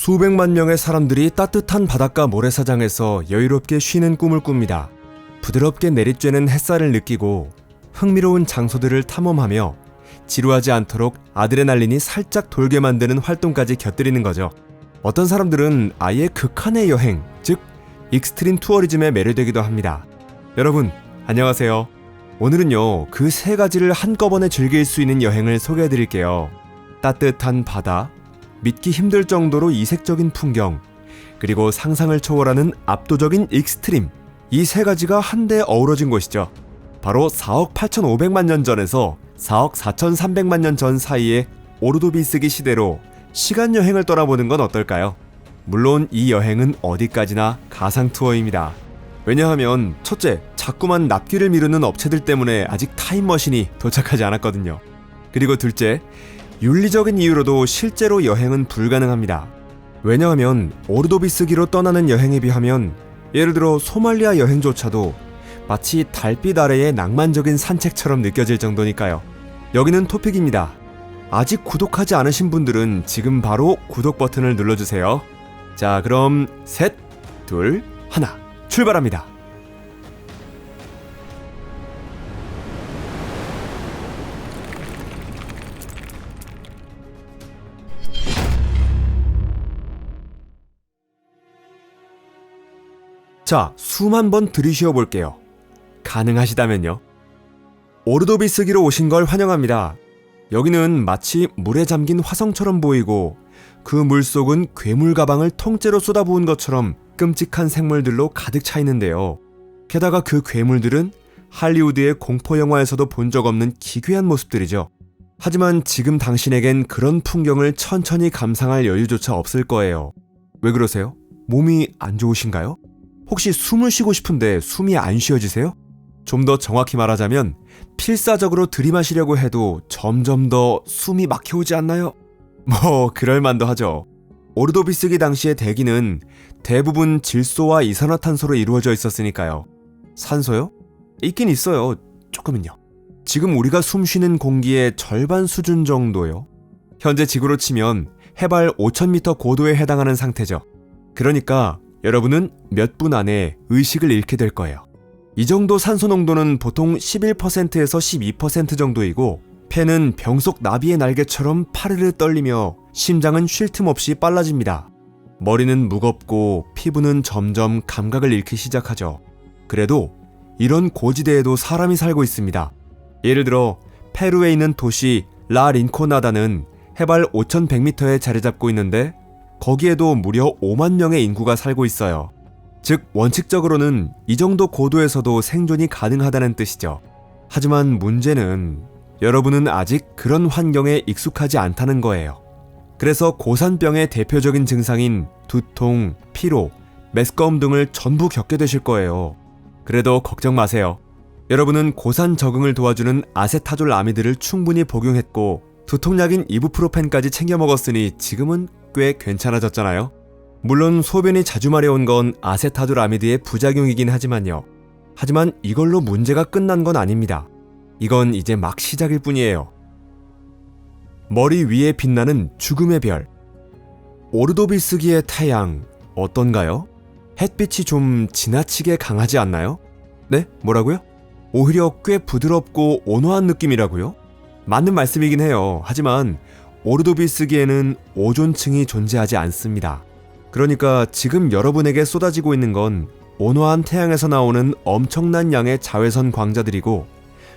수백만 명의 사람들이 따뜻한 바닷가 모래사장에서 여유롭게 쉬는 꿈을 꿉니다. 부드럽게 내리쬐는 햇살을 느끼고 흥미로운 장소들을 탐험하며 지루하지 않도록 아드레날린이 살짝 돌게 만드는 활동까지 곁들이는 거죠. 어떤 사람들은 아예 극한의 여행, 즉 익스트림 투어리즘에 매료되기도 합니다. 여러분, 안녕하세요. 오늘은요, 그 세 가지를 한꺼번에 즐길 수 있는 여행을 소개해드릴게요. 따뜻한 바다, 믿기 힘들 정도로 이색적인 풍경, 그리고 상상을 초월하는 압도적인 익스트림, 이 세 가지가 한데 어우러진 곳이죠. 바로 4억 8,500만 년 전에서 4억 4,300만 년 전 사이의 오르도비스기 시대로 시간여행을 떠나보는 건 어떨까요? 물론 이 여행은 어디까지나 가상 투어입니다. 왜냐하면 첫째, 자꾸만 납기를 미루는 업체들 때문에 아직 타임머신이 도착하지 않았거든요. 그리고 둘째, 윤리적인 이유로도 실제로 여행은 불가능합니다. 왜냐하면 오르도비스기로 떠나는 여행에 비하면 예를 들어 소말리아 여행조차도 마치 달빛 아래의 낭만적인 산책처럼 느껴질 정도니까요. 여기는 토픽입니다. 아직 구독하지 않으신 분들은 지금 바로 구독 버튼을 눌러주세요. 자, 그럼 셋, 둘, 하나, 출발합니다. 자, 숨 한번 들이쉬어 볼게요. 가능하시다면요. 오르도비스기로 오신 걸 환영합니다. 여기는 마치 물에 잠긴 화성처럼 보이고 그 물속은 괴물 가방을 통째로 쏟아부은 것처럼 끔찍한 생물들로 가득 차 있는데요. 게다가 그 괴물들은 할리우드의 공포 영화에서도 본 적 없는 기괴한 모습들이죠. 하지만 지금 당신에겐 그런 풍경을 천천히 감상할 여유조차 없을 거예요. 왜 그러세요? 몸이 안 좋으신가요? 혹시 숨을 쉬고 싶은데 숨이 안 쉬어지세요? 좀 더 정확히 말하자면 필사적으로 들이마시려고 해도 점점 더 숨이 막혀오지 않나요? 뭐 그럴만도 하죠. 오르도비스기 당시의 대기는 대부분 질소와 이산화탄소로 이루어져 있었으니까요. 산소요? 있긴 있어요. 조금은요. 지금 우리가 숨 쉬는 공기의 절반 수준 정도요. 현재 지구로 치면 해발 5,000m 고도에 해당하는 상태죠. 그러니까 여러분은 몇 분 안에 의식을 잃게 될 거예요. 이 정도 산소 농도는 보통 11%에서 12% 정도이고 폐는 병속 나비의 날개처럼 파르르 떨리며 심장은 쉴 틈 없이 빨라집니다. 머리는 무겁고 피부는 점점 감각을 잃기 시작하죠. 그래도 이런 고지대에도 사람이 살고 있습니다. 예를 들어 페루에 있는 도시 라 린코나다는 해발 5,100m에 자리 잡고 있는데 거기에도 무려 5만 명의 인구가 살고 있어요. 즉 원칙적으로는 이 정도 고도에서도 생존이 가능하다는 뜻이죠. 하지만 문제는 여러분은 아직 그런 환경에 익숙하지 않다는 거예요. 그래서 고산병의 대표적인 증상인 두통, 피로, 메스꺼움 등을 전부 겪게 되실 거예요. 그래도 걱정 마세요. 여러분은 고산 적응을 도와주는 아세타졸 아미드를 충분히 복용했고 두통약인 이부프로펜까지 챙겨 먹었으니 지금은 꽤 괜찮아졌잖아요. 물론 소변이 자주 마려운 건 아세타졸 아미드의 부작용이긴 하지만요. 하지만 이걸로 문제가 끝난 건 아닙니다. 이건 이제 막 시작일 뿐이에요. 머리 위에 빛나는 죽음의 별. 오르도비스기의 태양 어떤가요? 햇빛이 좀 지나치게 강하지 않나요? 네? 뭐라고요? 오히려 꽤 부드럽고 온화한 느낌이라고요? 맞는 말씀이긴 해요. 하지만 오르도비스기에는 오존층이 존재하지 않습니다. 그러니까 지금 여러분에게 쏟아지고 있는 건 온화한 태양에서 나오는 엄청난 양의 자외선 광자들이고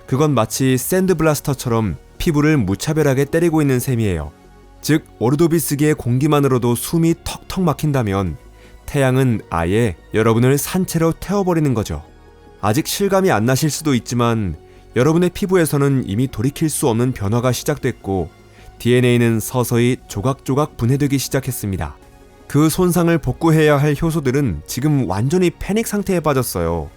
그건 마치 샌드블라스터처럼 피부를 무차별하게 때리고 있는 셈이에요. 즉 오르도비스기의 공기만으로도 숨이 턱턱 막힌다면 태양은 아예 여러분을 산채로 태워버리는 거죠. 아직 실감이 안 나실 수도 있지만 여러분의 피부에서는 이미 돌이킬 수 없는 변화가 시작됐고 DNA는 서서히 조각조각 분해되기 시작했습니다. 그 손상을 복구해야 할 효소들은 지금 완전히 패닉 상태에 빠졌어요.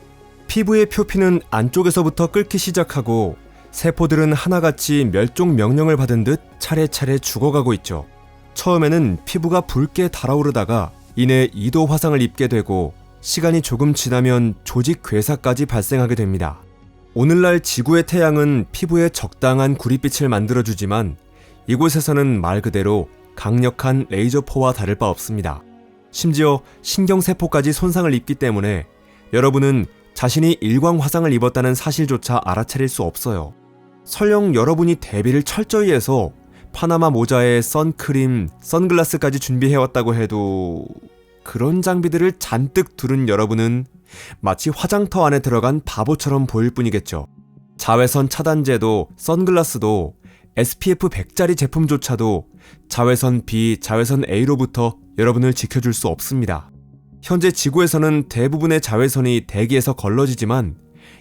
피부의 표피는 안쪽에서부터 끓기 시작하고 세포들은 하나같이 멸종 명령을 받은 듯 차례차례 죽어가고 있죠. 처음에는 피부가 붉게 달아오르다가 이내 2도 화상을 입게 되고 시간이 조금 지나면 조직 괴사까지 발생하게 됩니다. 오늘날 지구의 태양은 피부에 적당한 구릿빛을 만들어주지만 이곳에서는 말 그대로 강력한 레이저포와 다를 바 없습니다. 심지어 신경세포까지 손상을 입기 때문에 여러분은 자신이 일광 화상을 입었다는 사실조차 알아차릴 수 없어요. 설령 여러분이 대비를 철저히 해서 파나마 모자에 선크림, 선글라스까지 준비해왔다고 해도 그런 장비들을 잔뜩 두른 여러분은 마치 화장터 안에 들어간 바보처럼 보일 뿐이겠죠. 자외선 차단제도, 선글라스도, SPF 100짜리 제품조차도 자외선 B, 자외선 A로부터 여러분을 지켜줄 수 없습니다. 현재 지구에서는 대부분의 자외선이 대기에서 걸러지지만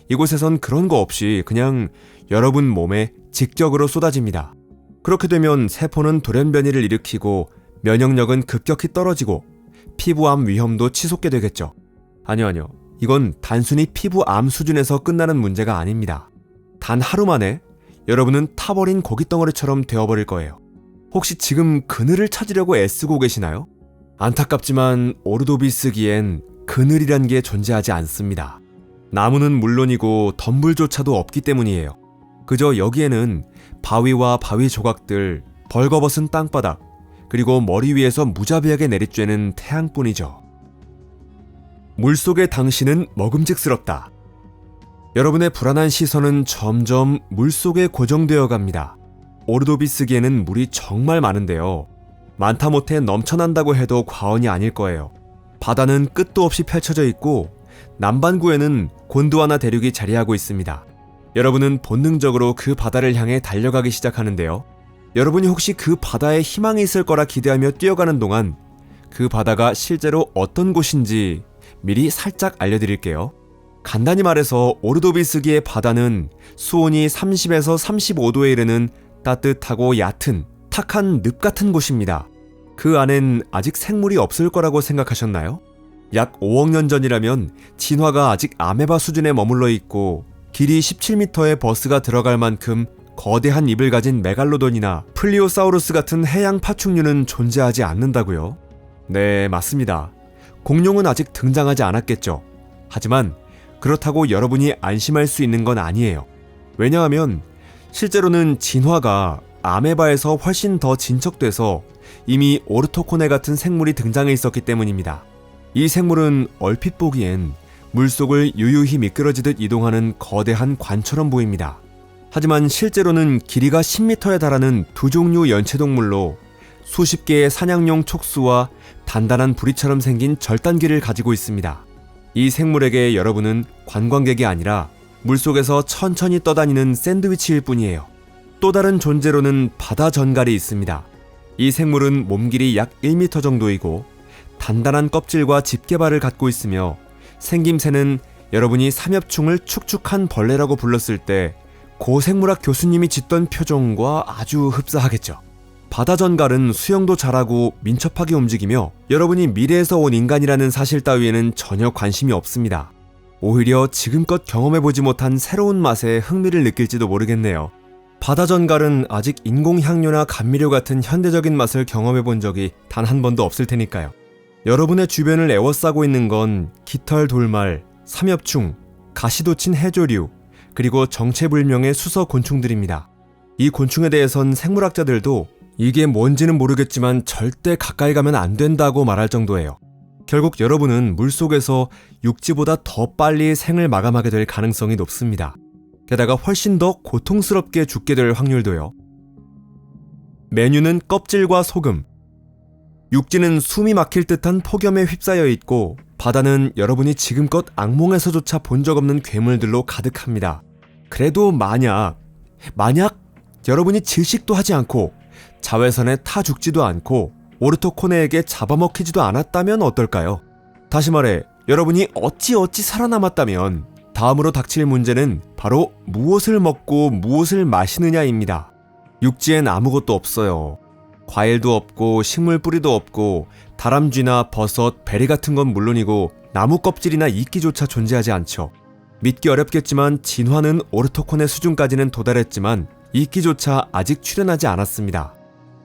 이곳에선 그런 거 없이 그냥 여러분 몸에 직격으로 쏟아집니다. 그렇게 되면 세포는 돌연변이를 일으키고 면역력은 급격히 떨어지고 피부암 위험도 치솟게 되겠죠. 아니요. 이건 단순히 피부암 수준에서 끝나는 문제가 아닙니다. 단 하루 만에 여러분은 타버린 고깃덩어리처럼 되어버릴 거예요. 혹시 지금 그늘을 찾으려고 애쓰고 계시나요? 안타깝지만 오르도비스기엔 그늘이란 게 존재하지 않습니다. 나무는 물론이고 덤불조차도 없기 때문이에요. 그저 여기에는 바위와 바위 조각들, 벌거벗은 땅바닥, 그리고 머리 위에서 무자비하게 내리쬐는 태양뿐이죠. 물속의 당신은 먹음직스럽다. 여러분의 불안한 시선은 점점 물속에 고정되어 갑니다. 오르도비스기에는 물이 정말 많은데요. 많다 못해 넘쳐난다고 해도 과언이 아닐 거예요. 바다는 끝도 없이 펼쳐져 있고 남반구에는 곤드와나 대륙이 자리하고 있습니다. 여러분은 본능적으로 그 바다를 향해 달려가기 시작하는데요. 여러분이 혹시 그 바다에 희망이 있을 거라 기대하며 뛰어가는 동안 그 바다가 실제로 어떤 곳인지 미리 살짝 알려드릴게요. 간단히 말해서 오르도비스기의 바다는 수온이 30에서 35도에 이르는 따뜻하고 얕은 탁한 늪 같은 곳입니다. 그 안엔 아직 생물이 없을 거라고 생각하셨나요? 약 5억 년 전이라면 진화가 아직 아메바 수준에 머물러 있고 길이 17m의 버스가 들어갈 만큼 거대한 입을 가진 메갈로돈이나 플리오사우루스 같은 해양 파충류는 존재하지 않는다고요? 네, 맞습니다. 공룡은 아직 등장하지 않았겠죠. 하지만 그렇다고 여러분이 안심할 수 있는 건 아니에요. 왜냐하면 실제로는 진화가 아메바에서 훨씬 더 진척돼서 이미 오르토코네 같은 생물이 등장해 있었기 때문입니다. 이 생물은 얼핏 보기엔 물속을 유유히 미끄러지듯 이동하는 거대한 관처럼 보입니다. 하지만 실제로는 길이가 10m에 달하는 두 종류 연체동물로 수십 개의 사냥용 촉수와 단단한 부리처럼 생긴 절단기를 가지고 있습니다. 이 생물에게 여러분은 관광객이 아니라 물속에서 천천히 떠다니는 샌드위치일 뿐이에요. 또 다른 존재로는 바다 전갈이 있습니다. 이 생물은 몸길이 약 1m 정도이고 단단한 껍질과 집게발을 갖고 있으며 생김새는 여러분이 삼엽충을 축축한 벌레라고 불렀을 때 고생물학 교수님이 짓던 표정과 아주 흡사하겠죠. 바다 전갈은 수영도 잘하고 민첩하게 움직이며 여러분이 미래에서 온 인간이라는 사실 따위에는 전혀 관심이 없습니다. 오히려 지금껏 경험해보지 못한 새로운 맛에 흥미를 느낄지도 모르겠네요. 바다 전갈은 아직 인공향료나 감미료 같은 현대적인 맛을 경험해본 적이 단 한 번도 없을 테니까요. 여러분의 주변을 에워싸고 있는 건 깃털 돌말, 삼엽충, 가시돋친 해조류, 그리고 정체불명의 수서 곤충들입니다. 이 곤충에 대해선 생물학자들도 이게 뭔지는 모르겠지만 절대 가까이 가면 안 된다고 말할 정도예요. 결국 여러분은 물속에서 육지보다 더 빨리 생을 마감하게 될 가능성이 높습니다. 게다가 훨씬 더 고통스럽게 죽게 될 확률도요. 메뉴는 껍질과 소금. 육지는 숨이 막힐 듯한 폭염에 휩싸여 있고 바다는 여러분이 지금껏 악몽에서조차 본 적 없는 괴물들로 가득합니다. 그래도 만약 여러분이 질식도 하지 않고 자외선에 타 죽지도 않고 오르토코네에게 잡아먹히지도 않았다면 어떨까요? 다시 말해 여러분이 어찌 살아남았다면 다음으로 닥칠 문제는 바로 무엇을 먹고 무엇을 마시느냐입니다. 육지엔 아무것도 없어요. 과일도 없고 식물 뿌리도 없고 다람쥐나 버섯, 베리 같은 건 물론이고 나무 껍질이나 이끼조차 존재하지 않죠. 믿기 어렵겠지만 진화는 오르토코네 수준까지는 도달했지만 이끼조차 아직 출현하지 않았습니다.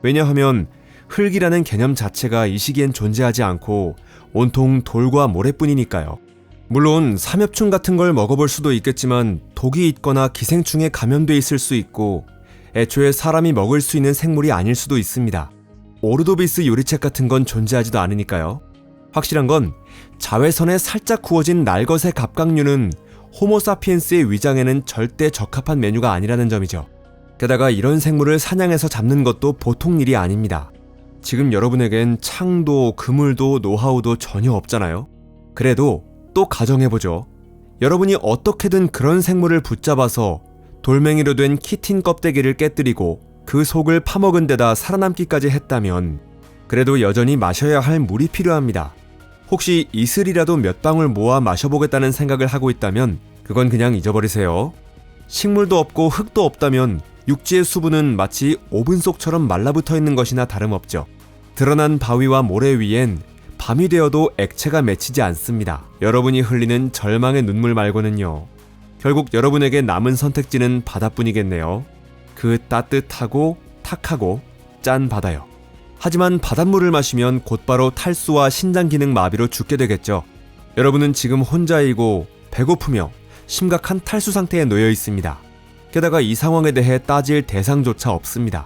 왜냐하면 흙이라는 개념 자체가 이 시기엔 존재하지 않고 온통 돌과 모래뿐이니까요. 물론 삼엽충 같은 걸 먹어볼 수도 있겠지만 독이 있거나 기생충에 감염돼 있을 수 있고 애초에 사람이 먹을 수 있는 생물이 아닐 수도 있습니다. 오르도비스 요리책 같은 건 존재하지도 않으니까요. 확실한 건 자외선에 살짝 구워진 날것의 갑각류는 호모사피엔스의 위장에는 절대 적합한 메뉴가 아니라는 점이죠. 게다가 이런 생물을 사냥해서 잡는 것도 보통 일이 아닙니다. 지금 여러분에겐 창도 그물도 노하우도 전혀 없잖아요. 그래도 또 가정해보죠. 여러분이 어떻게든 그런 생물을 붙잡아서 돌멩이로 된 키틴 껍데기를 깨뜨리고 그 속을 파먹은 데다 살아남기까지 했다면 그래도 여전히 마셔야 할 물이 필요합니다. 혹시 이슬이라도 몇 방울 모아 마셔보겠다는 생각을 하고 있다면 그건 그냥 잊어버리세요. 식물도 없고 흙도 없다면 육지의 수분은 마치 오븐 속처럼 말라붙어 있는 것이나 다름없죠. 드러난 바위와 모래 위엔 밤이 되어도 액체가 맺히지 않습니다. 여러분이 흘리는 절망의 눈물 말고는요. 결국 여러분에게 남은 선택지는 바다뿐이겠네요. 그 따뜻하고 탁하고 짠 바다요. 하지만 바닷물을 마시면 곧바로 탈수와 신장 기능 마비로 죽게 되겠죠. 여러분은 지금 혼자이고 배고프며 심각한 탈수 상태에 놓여 있습니다. 게다가 이 상황에 대해 따질 대상조차 없습니다.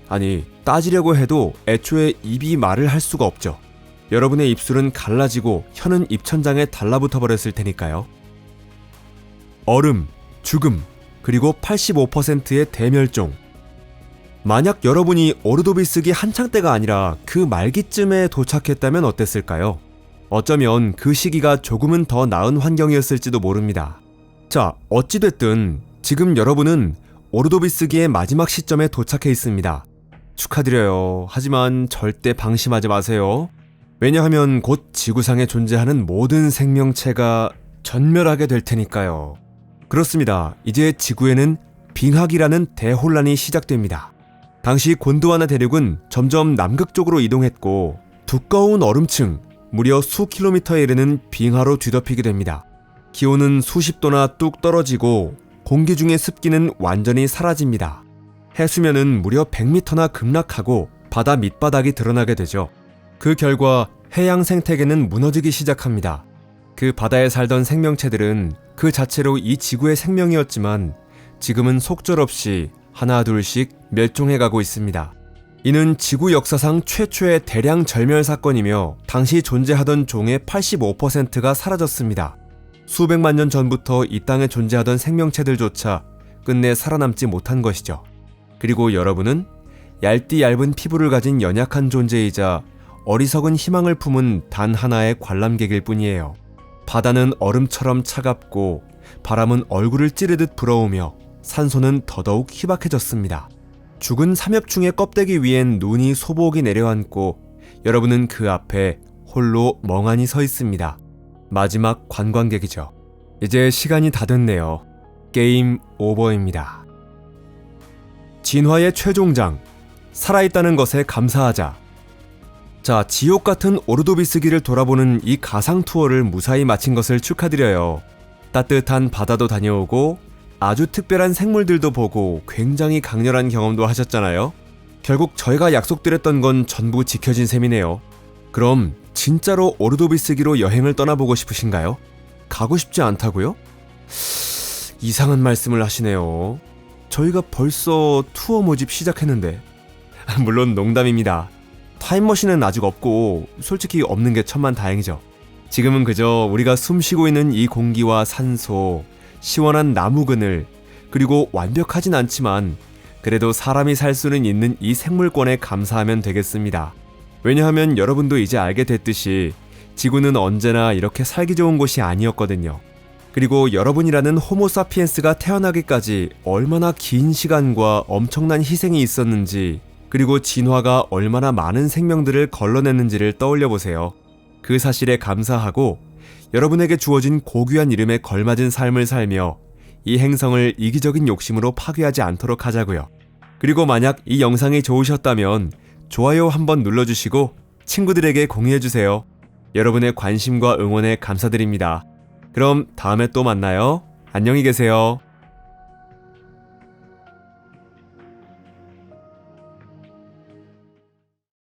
아니, 따지려고 해도 애초에 입이 말을 할 수가 없죠. 여러분의 입술은 갈라지고 혀는 입천장에 달라붙어 버렸을 테니까요. 얼음, 죽음, 그리고 85%의 대멸종. 만약 여러분이 오르도비스기 한창 때가 아니라 그 말기쯤에 도착했다면 어땠을까요? 어쩌면 그 시기가 조금은 더 나은 환경이었을지도 모릅니다. 자, 어찌됐든 지금 여러분은 오르도비스기의 마지막 시점에 도착해 있습니다. 축하드려요. 하지만 절대 방심하지 마세요. 왜냐하면 곧 지구상에 존재하는 모든 생명체가 전멸하게 될 테니까요. 그렇습니다. 이제 지구에는 빙하기라는 대혼란이 시작됩니다. 당시 곤드와나 대륙은 점점 남극 쪽으로 이동했고 두꺼운 얼음층, 무려 수 킬로미터에 이르는 빙하로 뒤덮이게 됩니다. 기온은 수십 도나 뚝 떨어지고 공기 중의 습기는 완전히 사라집니다. 해수면은 무려 100m나 급락하고 바다 밑바닥이 드러나게 되죠. 그 결과 해양 생태계는 무너지기 시작합니다. 그 바다에 살던 생명체들은 그 자체로 이 지구의 생명이었지만 지금은 속절없이 하나 둘씩 멸종해가고 있습니다. 이는 지구 역사상 최초의 대량 절멸 사건이며 당시 존재하던 종의 85%가 사라졌습니다. 수백만 년 전부터 이 땅에 존재하던 생명체들조차 끝내 살아남지 못한 것이죠. 그리고 여러분은 얇디 얇은 피부를 가진 연약한 존재이자 어리석은 희망을 품은 단 하나의 관람객일 뿐이에요. 바다는 얼음처럼 차갑고 바람은 얼굴을 찌르듯 불어오며 산소는 더더욱 희박해졌습니다. 죽은 삼엽충의 껍데기 위엔 눈이 소복이 내려앉고 여러분은 그 앞에 홀로 멍하니 서 있습니다. 마지막 관광객이죠. 이제 시간이 다 됐네요. 게임 오버입니다. 진화의 최종장, 살아있다는 것에 감사하자. 자, 지옥 같은 오르도비스기를 돌아보는 이 가상 투어를 무사히 마친 것을 축하드려요. 따뜻한 바다도 다녀오고 아주 특별한 생물들도 보고 굉장히 강렬한 경험도 하셨잖아요. 결국 저희가 약속드렸던 건 전부 지켜진 셈이네요. 그럼 진짜로 오르도비스기로 여행을 떠나보고 싶으신가요? 가고 싶지 않다고요? 이상한 말씀을 하시네요. 저희가 벌써 투어 모집 시작했는데. 물론 농담입니다. 타임머신은 아직 없고 솔직히 없는 게 천만다행이죠. 지금은 그저 우리가 숨쉬고 있는 이 공기와 산소, 시원한 나무 그늘, 그리고 완벽하진 않지만 그래도 사람이 살 수는 있는 이 생물권에 감사하면 되겠습니다. 왜냐하면 여러분도 이제 알게 됐듯이 지구는 언제나 이렇게 살기 좋은 곳이 아니었거든요. 그리고 여러분이라는 호모사피엔스가 태어나기까지 얼마나 긴 시간과 엄청난 희생이 있었는지, 그리고 진화가 얼마나 많은 생명들을 걸러냈는지를 떠올려보세요. 그 사실에 감사하고 여러분에게 주어진 고귀한 이름에 걸맞은 삶을 살며 이 행성을 이기적인 욕심으로 파괴하지 않도록 하자고요. 그리고 만약 이 영상이 좋으셨다면 좋아요 한번 눌러주시고 친구들에게 공유해주세요. 여러분의 관심과 응원에 감사드립니다. 그럼 다음에 또 만나요. 안녕히 계세요.